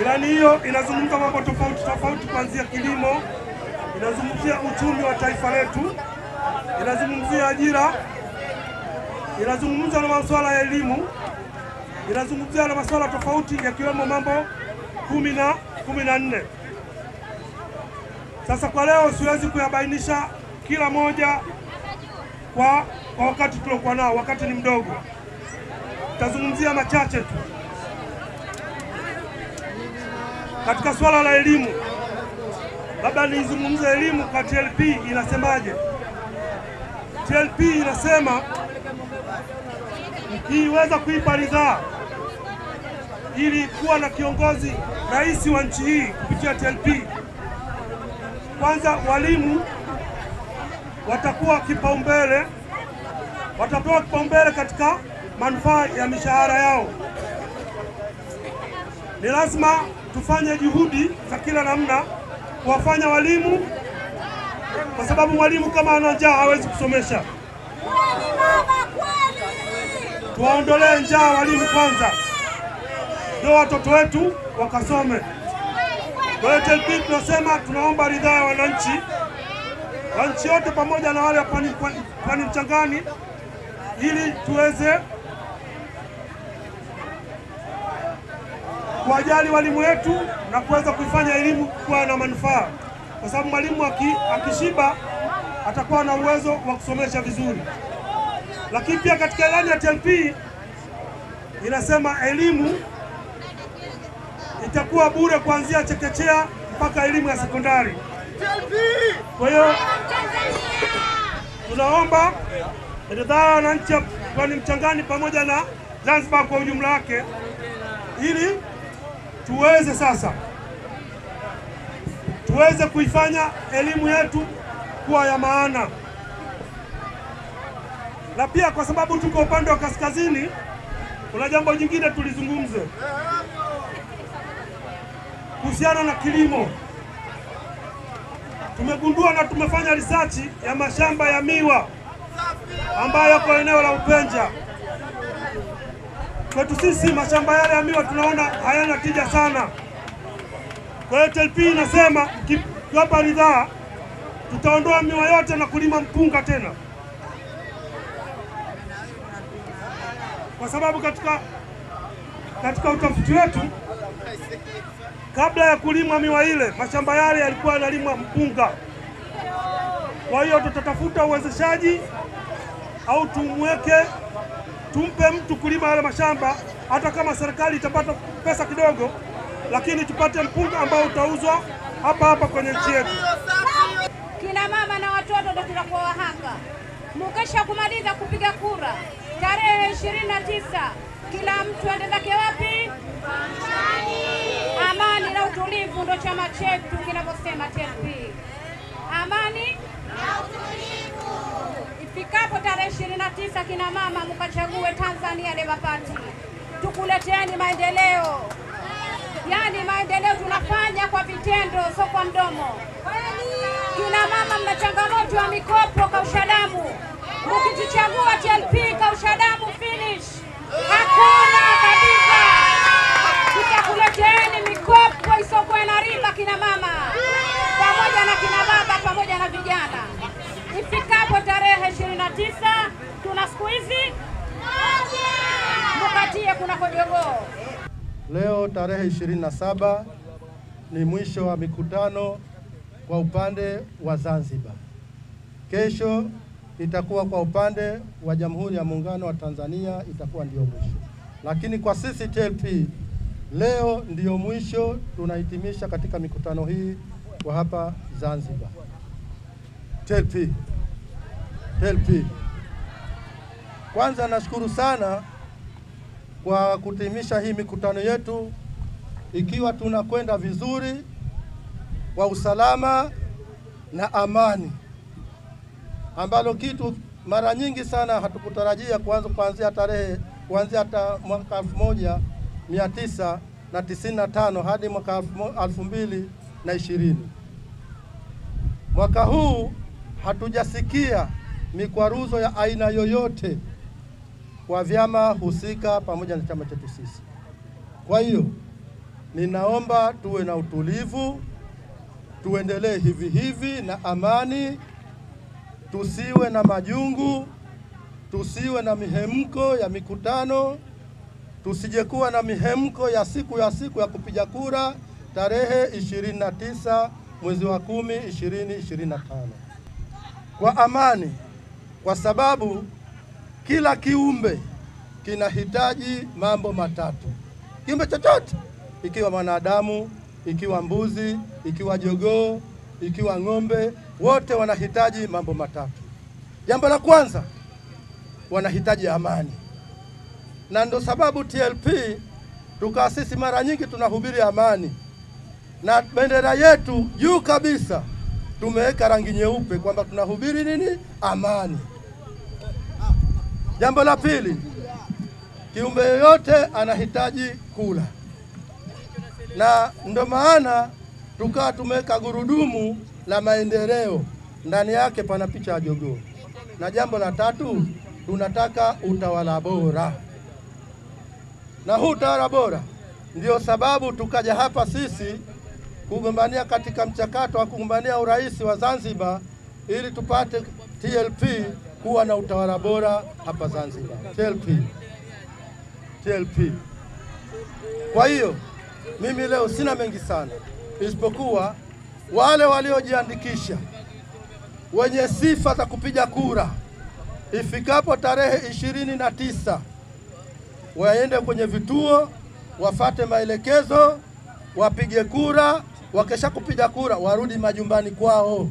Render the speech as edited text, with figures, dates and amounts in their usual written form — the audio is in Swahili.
Ilani hiyo inazungumza mambo tofauti tofauti, kuanzia kilimo, inazungumzia uchumi wa taifa letu, inazungumzia ajira, inazungumza na masuala ya elimu, inazungumzia na masuala tofauti yakiwemo mambo 14. Sasa kwa leo siwezi kuyabainisha kila moja kwa wakati tuliokuwa nao, wakati ni mdogo. Tazungumzia machache tu. Katika swala la elimu, labda nizungumze elimu kwa TLP inasemaje. TLP inasema ikiweza kuipa ridhaa ili kuwa na kiongozi rais wa nchi hii kupitia TLP, kwanza walimu watakuwa kipaumbele, watapewa kipaumbele katika manufaa ya mishahara yao. Ni lazima tufanye juhudi za kila namna kuwafanya walimu, kwa sababu mwalimu kama ana njaa hawezi kusomesha. Tuwaondolee njaa walimu kwanza, ndio watoto wetu wakasome. Kwa hiyo TLP tunasema tunaomba ridhaa ya wananchi wote pamoja na wale wa Pwani Mchangani, ili tuweze kuwajali walimu wetu na kuweza kuifanya elimu kuwa na manufaa, kwa sababu mwalimu akishiba atakuwa na uwezo wa kusomesha vizuri. Lakini pia katika ilani ya TLP inasema elimu itakuwa bure kuanzia chekechea mpaka elimu ya sekondari. Kwa hiyo tunaomba ridhaa ya wananchi wa Pwani Mchangani pamoja na Zanzibar kwa ujumla wake, ili tuweze sasa kuifanya elimu yetu kuwa ya maana. Na pia kwa sababu tuko upande wa kaskazini, kuna jambo jingine tulizungumze kuhusiana na kilimo. Tumegundua na tumefanya research ya mashamba ya miwa ambayo yako eneo la Upenja. Kwetu sisi mashamba yale ya miwa tunaona hayana tija sana. Kwa hiyo TLP inasema kiwapa ridhaa, tutaondoa miwa yote na kulima mpunga tena, kwa sababu katika utafiti wetu, kabla ya kulimwa miwa ile, mashamba yale yalikuwa yanalimwa mpunga. Kwa hiyo tutatafuta uwezeshaji au tumpe mtu kulima yale mashamba, hata kama serikali itapata pesa kidogo, lakini tupate mpunga ambao utauzwa hapa kwenye nchi yetu. Kina mama na watoto ndio tunakuwa wahanga. Mkesha kumaliza kupiga kura tarehe 29, kila mtu aende zake wapi? Amani na utulivu ndio chama chetu kinavyosema TLP. Amani na utulivu. Ifikapo tarehe 29, kina mama mkachague Tanzania Labour Party. Tukuleteeni maendeleo. Yaani maendeleo tunafanya kwa vitendo, sio kwa mdomo. Kina mama mna changamoto ya mikopo kausha damu. Mkituchagua TLP kausha damu finish. Hakuna kabisa. Tutakuleteeni mikopo isiyokuwa na riba kina mama, pamoja na kina baba, pamoja na vijana. Ifikapo tarehe 29, tuna siku hizi mkatie kuna kojogoo. Leo tarehe 27 ni mwisho wa mikutano kwa upande wa Zanzibar. Kesho itakuwa kwa upande wa Jamhuri ya Muungano wa Tanzania, itakuwa ndio mwisho. Lakini kwa sisi TLP leo ndio mwisho, tunahitimisha katika mikutano hii kwa hapa Zanzibar. TLP. Kwanza nashukuru sana kwa kutimisha hii mikutano yetu ikiwa tunakwenda vizuri kwa usalama na amani, ambalo kitu mara nyingi sana hatukutarajia kuanzia mwaka 1995 hadi mwaka 2020. Mwaka huu hatujasikia mikwaruzo ya aina yoyote kwa vyama husika pamoja na chama chetu sisi. Kwa hiyo ninaomba tuwe na utulivu, tuendelee hivi hivi na amani, tusiwe na majungu, tusiwe na mihemko ya mikutano, tusijekuwa na mihemko ya siku ya kupiga kura tarehe 29 mwezi wa 10 2025. Kwa amani, kwa sababu kila kiumbe kinahitaji mambo matatu. Kiumbe chochote, ikiwa mwanadamu, ikiwa mbuzi, ikiwa jogoo, ikiwa ng'ombe, wote wanahitaji mambo matatu. Jambo la kwanza, wanahitaji amani. Na ndo sababu TLP tukaasisi mara nyingi tunahubiri amani. Na bendera yetu juu kabisa tumeweka rangi nyeupe kwamba tunahubiri nini? Amani. Jambo la pili, kiumbe yoyote anahitaji kula. Na ndo maana tukawa tumeweka gurudumu la maendeleo, ndani yake pana picha ya jogoo. Na jambo la tatu, tunataka utawala bora. Na huu utawala bora ndio sababu tukaja hapa sisi kugombania katika mchakato wa kugombania urais wa Zanzibar ili tupate TLP kuwa na utawala bora hapa Zanzibar. TLP. Kwa hiyo mimi leo sina mengi sana isipokuwa wale waliojiandikisha wenye sifa za kupiga kura, ifikapo tarehe 29 waende kwenye vituo, wafate maelekezo, wapige kura, wakesha kupiga kura warudi majumbani kwao.